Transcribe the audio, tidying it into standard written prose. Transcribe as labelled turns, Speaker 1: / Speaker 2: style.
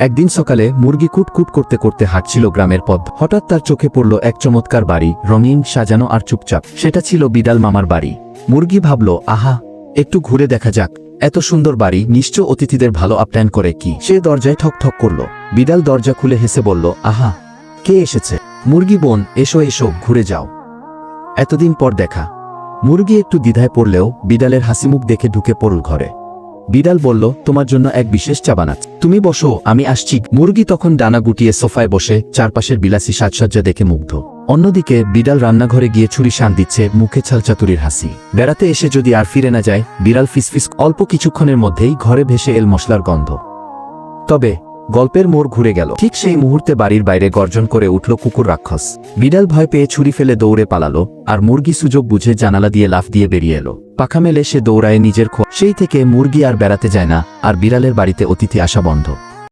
Speaker 1: একদিন সকালে মুরগি কুটকুট করতে করতে হাঁটছিল গ্রামের পথ। হঠাৎ তার চোখে পড়ল এক চমৎকার বাড়ি, রঙিন, সাজানো আর চুপচাপ। সেটা ছিল বিড়াল মামার বাড়ি। মুরগি ভাবল, আহা, একটু ঘুরে দেখা যাক। এত সুন্দর বাড়ি, নিশ্চয় অতিথিদের ভালো আপ্যায়ন করে। কি সে দরজায় ঠক ঠক করল। বিড়াল দরজা খুলে হেসে বলল, আহা, কে এসেছে? মুরগি বোন, এসো এসো, ঘুরে যাও, এতদিন পর দেখা। মুরগি একটু দ্বিধায় পড়লেও বিড়ালের হাসিমুখ দেখে ঢুকে পড়ল ঘরে। বিড়াল বলল, তোমার জন্য এক বিশেষ চা বানাচ্ছি, তুমি বসো, আমি আসছি। মুরগি তখন ডানা গুটিয়ে সোফায় বসে চারপাশের বিলাসী সাজসজ্জা দেখে মুগ্ধ। অন্যদিকে বিড়াল রান্নাঘরে গিয়ে ছুরি শান দিচ্ছে, মুখে ছালচাতুরির হাসি। বেড়াতে এসে যদি আর ফিরে না যায়, বিড়াল ফিসফিস। অল্প কিছুক্ষণের মধ্যেই ঘরে ভেসে এল মশলার গন্ধ। তবে গল্পের মোড় ঘুরে গেল। ঠিক সেই মুহূর্তে বাড়ির বাইরে গর্জন করে উঠল কুকুর রাক্ষস। বিড়াল ভয় পেয়ে ছুরি ফেলে দৌড়ে পালালো, আর মুরগি সুযোগ বুঝে জানালা দিয়ে লাফ দিয়ে বেরিয়ে এলো। পাখা মেলে সে দৌড়ায় নিজের খোঁজ। সেই থেকে মুরগি আর বেড়াতে যায় না, আর বিড়ালের বাড়িতে অতিথি আসা বন্ধ।